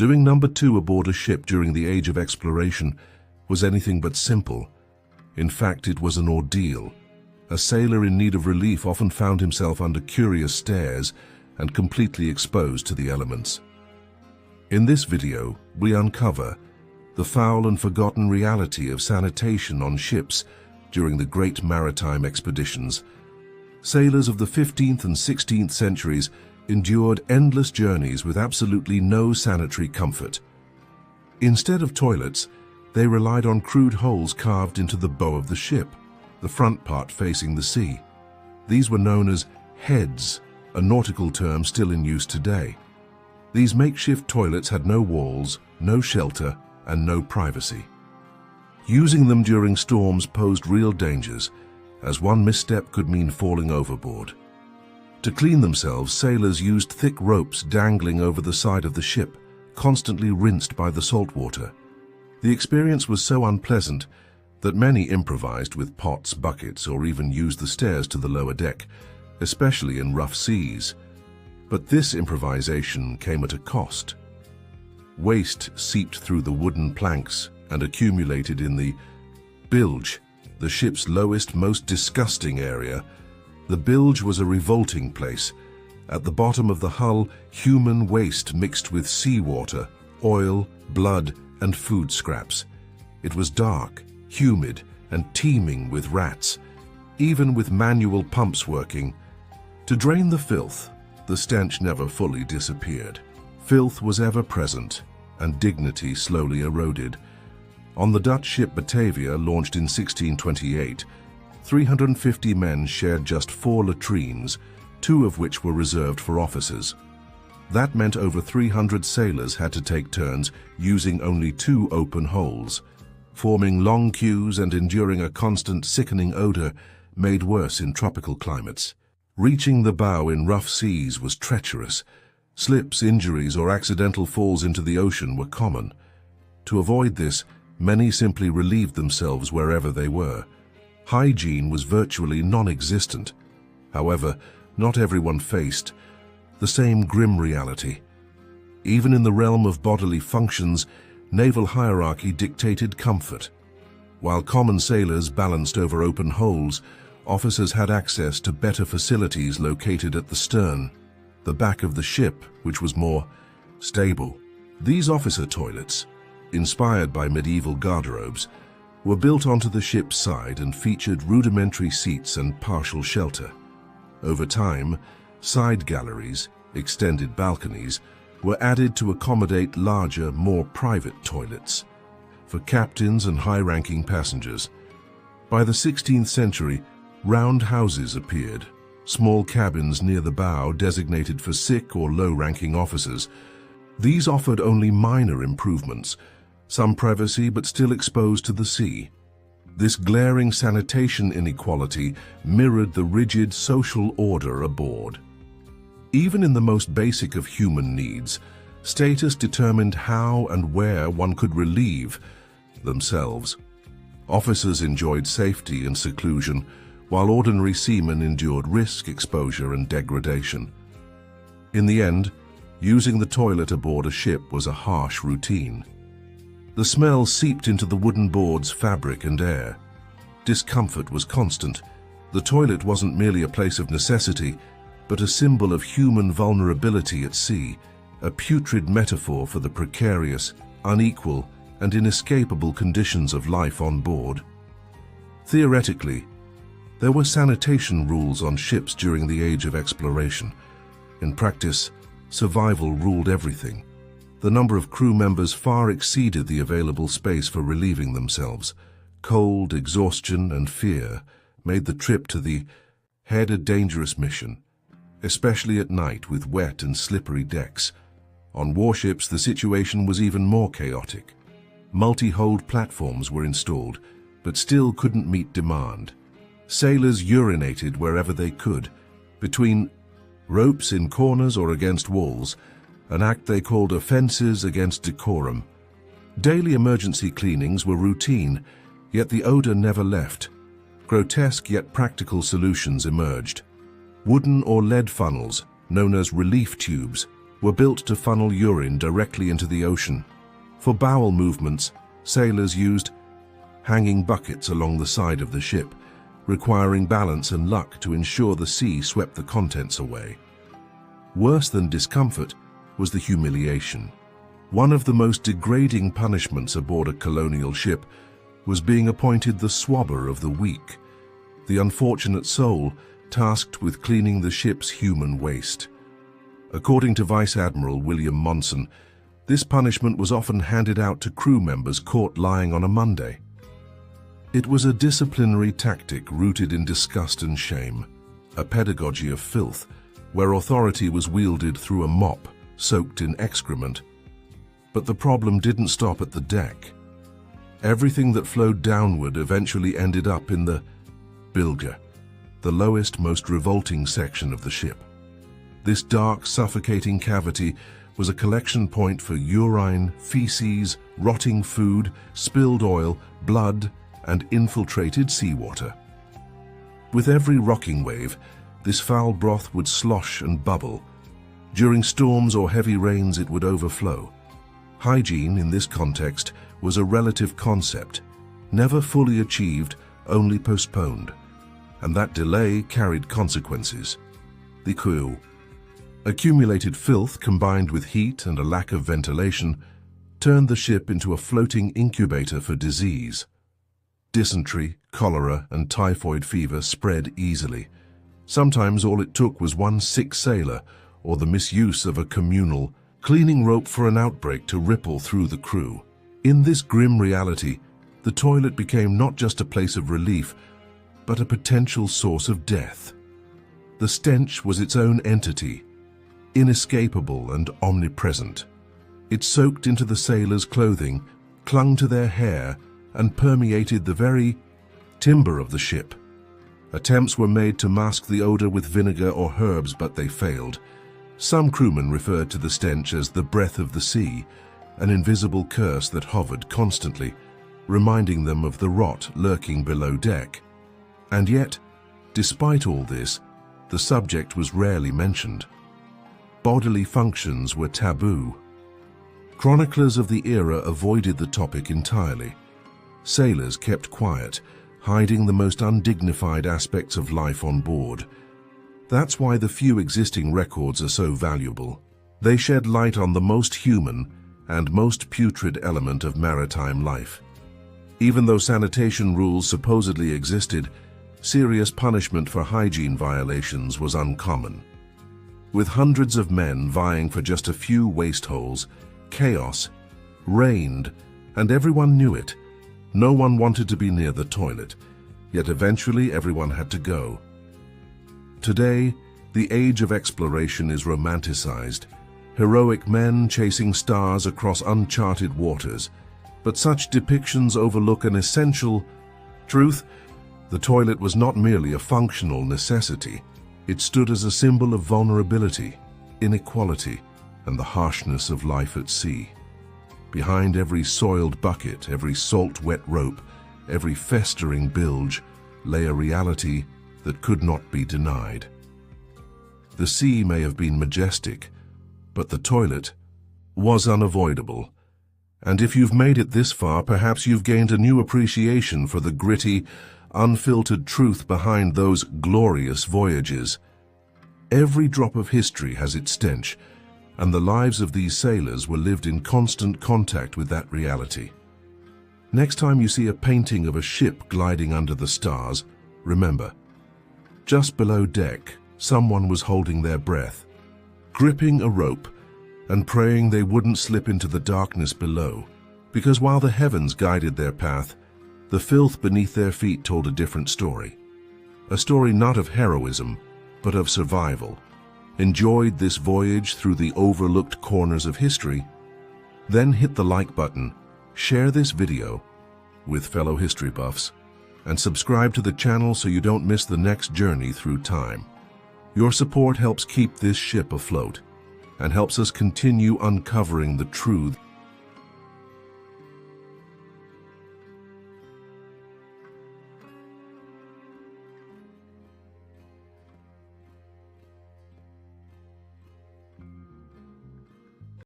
Doing number 2 aboard a ship during the age of exploration was anything but simple. In fact, it was an ordeal. A sailor in need of relief often found himself under curious stares and completely exposed to the elements. In this video, we uncover the foul and forgotten reality of sanitation on ships during the great maritime expeditions. Sailors of the 15th and 16th centuries endured endless journeys with absolutely no sanitary comfort. Instead of toilets, they relied on crude holes carved into the bow of the ship, the front part facing the sea. These were known as heads, a nautical term still in use today. These makeshift toilets had no walls, no shelter, and no privacy. Using them during storms posed real dangers, as one misstep could mean falling overboard. To clean themselves, sailors used thick ropes dangling over the side of the ship, constantly rinsed by the salt water. The experience was so unpleasant that many improvised with pots, buckets, or even used the stairs to the lower deck, especially in rough seas. But this improvisation came at a cost. Waste seeped through the wooden planks and accumulated in the bilge, the ship's lowest, most disgusting area. The bilge was a revolting place. At the bottom of the hull, human waste mixed with seawater, oil, blood, and food scraps. It was dark, humid, and teeming with rats, even with manual pumps working. To drain the filth, the stench never fully disappeared. Filth was ever present, and dignity slowly eroded. On the Dutch ship Batavia, launched in 1628, 350 men shared just 4 latrines, 2 of which were reserved for officers. That meant over 300 sailors had to take turns using only 2 open holes, forming long queues and enduring a constant sickening odor made worse in tropical climates. Reaching the bow in rough seas was treacherous. Slips, injuries, or accidental falls into the ocean were common. To avoid this, many simply relieved themselves wherever they were. Hygiene was virtually non-existent. However, not everyone faced the same grim reality. Even in the realm of bodily functions, naval hierarchy dictated comfort. While common sailors balanced over open holes, officers had access to better facilities located at the stern, the back of the ship, which was more stable. These officer toilets, inspired by medieval garderobes, were built onto the ship's side and featured rudimentary seats and partial shelter. Over time, side galleries, extended balconies, were added to accommodate larger, more private toilets for captains and high-ranking passengers. By the 16th century, round houses appeared, small cabins near the bow designated for sick or low-ranking officers. These offered only minor improvements, some privacy but still exposed to the sea. This glaring sanitation inequality mirrored the rigid social order aboard. Even in the most basic of human needs, status determined how and where one could relieve themselves. Officers enjoyed safety and seclusion, while ordinary seamen endured risk, exposure, and degradation. In the end, using the toilet aboard a ship was a harsh routine. The smell seeped into the wooden boards, fabric, and air. Discomfort was constant. The toilet wasn't merely a place of necessity, but a symbol of human vulnerability at sea, a putrid metaphor for the precarious, unequal, and inescapable conditions of life on board. Theoretically, there were sanitation rules on ships during the age of exploration. In practice, survival ruled everything. The number of crew members far exceeded the available space for relieving themselves. Cold, exhaustion, and fear made the trip to the head a dangerous mission, especially at night with wet and slippery decks. On warships, the situation was even more chaotic. Multi-hold platforms were installed, but still couldn't meet demand. Sailors urinated wherever they could, between ropes in corners or against walls, an act they called offenses against decorum. Daily emergency cleanings were routine, yet the odor never left. Grotesque yet practical solutions emerged. Wooden or lead funnels, known as relief tubes, were built to funnel urine directly into the ocean. For bowel movements, sailors used hanging buckets along the side of the ship, requiring balance and luck to ensure the sea swept the contents away. Worse than discomfort was the humiliation. One of the most degrading punishments aboard a colonial ship was being appointed the swabber of the week, the unfortunate soul tasked with cleaning the ship's human waste. According to Vice Admiral William Monson, this punishment was often handed out to crew members caught lying on a Monday. It was a disciplinary tactic rooted in disgust and shame, a pedagogy of filth, where authority was wielded through a mop soaked in excrement. But the problem didn't stop at the deck. Everything that flowed downward eventually ended up in the bilge, the lowest, most revolting section of the ship. This dark, suffocating cavity was a collection point for urine, feces, rotting food, spilled oil, blood, and infiltrated seawater. With every rocking wave, this foul broth would slosh and bubble. During storms or heavy rains, it would overflow. Hygiene, in this context, was a relative concept, never fully achieved, only postponed. And that delay carried consequences. The crew. Accumulated filth combined with heat and a lack of ventilation turned the ship into a floating incubator for disease. Dysentery, cholera, and typhoid fever spread easily. Sometimes all it took was one sick sailor or the misuse of a communal cleaning rope for an outbreak to ripple through the crew. In this grim reality, the toilet became not just a place of relief, but a potential source of death. The stench was its own entity, inescapable and omnipresent. It soaked into the sailors' clothing, clung to their hair, and permeated the very timber of the ship. Attempts were made to mask the odor with vinegar or herbs, but they failed. Some crewmen referred to the stench as the breath of the sea, an invisible curse that hovered constantly, reminding them of the rot lurking below deck. And yet, despite all this, the subject was rarely mentioned. Bodily functions were taboo. Chroniclers of the era avoided the topic entirely. Sailors kept quiet, hiding the most undignified aspects of life on board. That's why the few existing records are so valuable. They shed light on the most human and most putrid element of maritime life. Even though sanitation rules supposedly existed, serious punishment for hygiene violations was uncommon. With hundreds of men vying for just a few waste holes, chaos reigned, and everyone knew it. No one wanted to be near the toilet, yet eventually everyone had to go. Today, the age of exploration is romanticized, heroic men chasing stars across uncharted waters, but such depictions overlook an essential truth. The toilet was not merely a functional necessity. It stood as a symbol of vulnerability, inequality, and the harshness of life at sea. Behind every soiled bucket, every salt-wet rope, every festering bilge, lay a reality that could not be denied. The sea may have been majestic, but the toilet was unavoidable. And if you've made it this far, perhaps you've gained a new appreciation for the gritty, unfiltered truth behind those glorious voyages. Every drop of history has its stench, and the lives of these sailors were lived in constant contact with that reality. Next time you see a painting of a ship gliding under the stars, remember, just below deck, someone was holding their breath, gripping a rope, and praying they wouldn't slip into the darkness below, because while the heavens guided their path, the filth beneath their feet told a different story. A story not of heroism, but of survival. Enjoyed this voyage through the overlooked corners of history? Then hit the like button, share this video with fellow history buffs, and subscribe to the channel so you don't miss the next journey through time. Your support helps keep this ship afloat and helps us continue uncovering the truth